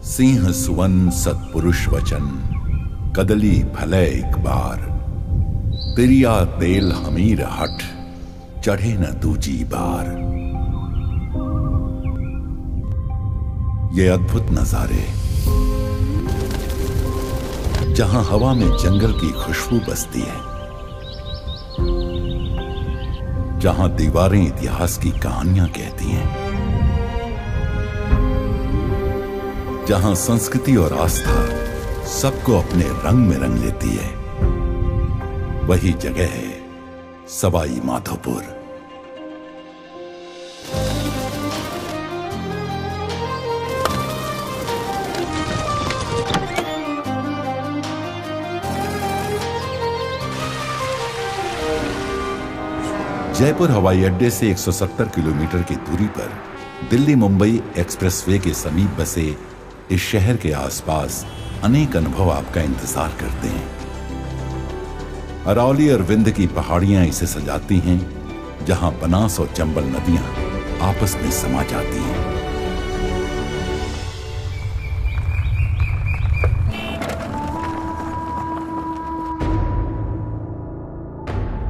सिंह सुवन सत्पुरुष वचन, कदली फले एक बार। तिरिया तेल हमीर हठ, चढ़े न दूजी बार। ये अद्भुत नजारे, जहां हवा में जंगल की खुशबू बसती है, जहां दीवारें इतिहास की कहानियां कहती हैं, जहां संस्कृति और आस्था सबको अपने रंग में रंग लेती है, वही जगह है सवाई माधोपुर। जयपुर हवाई अड्डे से 170 किलोमीटर की दूरी पर दिल्ली मुंबई एक्सप्रेसवे के समीप बसे इस शहर के आसपास अनेक अनुभव आपका इंतजार करते हैं। अरौली और विंध्य की पहाड़ियां इसे सजाती हैं, जहां बनास और चंबल नदियां आपस में समा जाती हैं।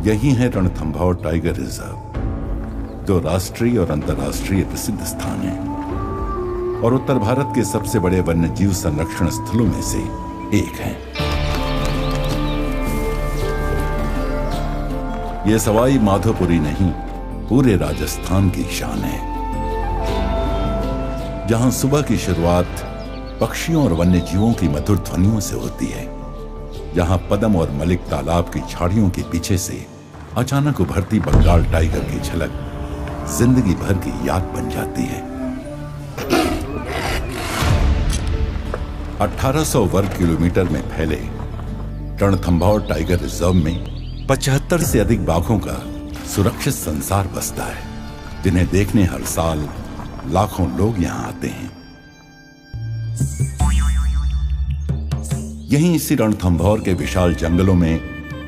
यही है रणथंभौर टाइगर रिजर्व, जो राष्ट्रीय और अंतर्राष्ट्रीय प्रसिद्ध स्थान है और उत्तर भारत के सबसे बड़े वन्यजीव संरक्षण स्थलों में से एक है। यह सवाई माधोपुरी नहीं, पूरे राजस्थान की शान है, जहां सुबह की शुरुआत पक्षियों और वन्यजीवों की मधुर ध्वनियों से होती है, जहां पदम और मलिक तालाब की झाड़ियों के पीछे से अचानक उभरती बंगाल टाइगर की झलक जिंदगी भर की याद बन जाती है। 1800 वर्ग किलोमीटर में फैले रणथंभौर टाइगर रिजर्व में 75 से अधिक बाघों का सुरक्षित संसार बसता है, जिन्हें देखने हर साल लाखों लोग यहां आते हैं। यहीं इसी रणथंभौर के विशाल जंगलों में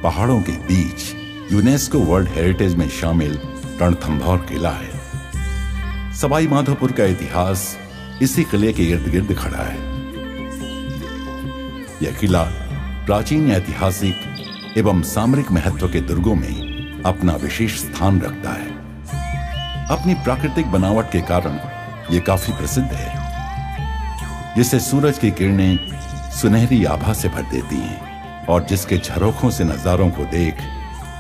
पहाड़ों के बीच यूनेस्को वर्ल्ड हेरिटेज में शामिल रणथंभौर किला है। सवाई माधोपुर का इतिहास इसी किले के इर्द गिर्द खड़ा है। यह किला प्राचीन ऐतिहासिक एवं सामरिक महत्व के दुर्गों में अपना विशेष स्थान रखता है। अपनी प्राकृतिक बनावट के कारण यह काफी प्रसिद्ध है, जिसे सूरज की किरणें सुनहरी आभा से भर देती हैं और जिसके झरोखों से नजारों को देख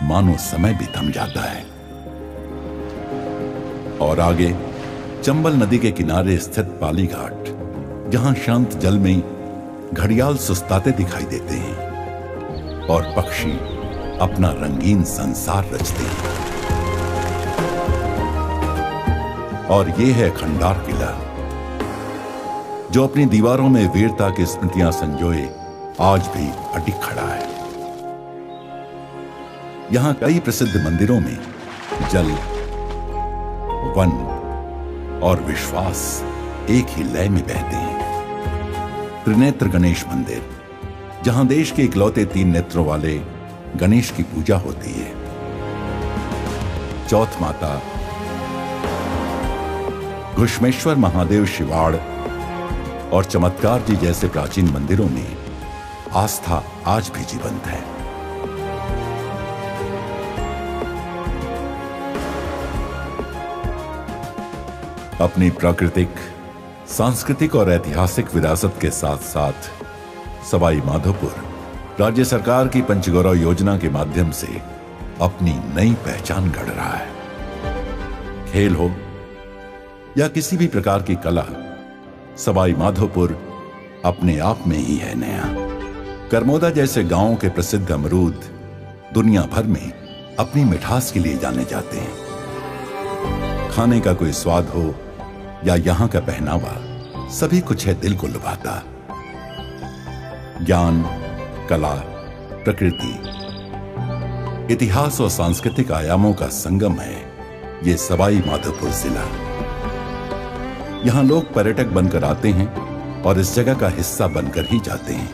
मानो समय भी थम जाता है। और आगे चंबल नदी के किनारे स्थित पाली घाट, जहां शांत जल में घड़ियाल सुस्ताते दिखाई देते हैं और पक्षी अपना रंगीन संसार रचते हैं। और ये है खंडार किला, जो अपनी दीवारों में वीरता की स्मृतियां संजोए आज भी अटिक खड़ा है। यहां कई प्रसिद्ध मंदिरों में जल, वन और विश्वास एक ही लय में बहते हैं। त्रिनेत्र गणेश मंदिर, जहां देश के इकलौते 3 नेत्रों वाले गणेश की पूजा होती है। चौथ माता, घुश्मेश्वर महादेव शिवाड़ और चमत्कार जी जैसे प्राचीन मंदिरों में आस्था आज भी जीवंत है। अपनी प्राकृतिक, सांस्कृतिक और ऐतिहासिक विरासत के साथ साथ सवाई माधोपुर राज्य सरकार की पंचगौरव योजना के माध्यम से अपनी नई पहचान गढ़ रहा है। खेल हो या किसी भी प्रकार की कला, सवाई माधोपुर अपने आप में ही है नया। करमोदा जैसे गांवों के प्रसिद्ध अमरूद दुनिया भर में अपनी मिठास के लिए जाने जाते हैं। खाने का कोई स्वाद हो या यहां का पहनावा, सभी कुछ है दिल को लुभाता। ज्ञान, कला, प्रकृति, इतिहास और सांस्कृतिक आयामों का संगम है ये सवाई माधोपुर जिला। यहां लोग पर्यटक बनकर आते हैं और इस जगह का हिस्सा बनकर ही जाते हैं,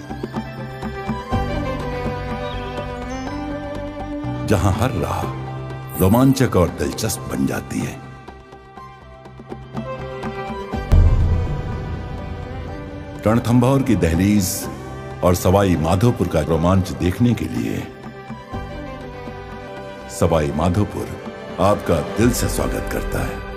जहां हर राह रोमांचक और दिलचस्प बन जाती है। रणथंभौर की दहलीज और सवाई माधोपुर का रोमांच देखने के लिए सवाई माधोपुर आपका दिल से स्वागत करता है।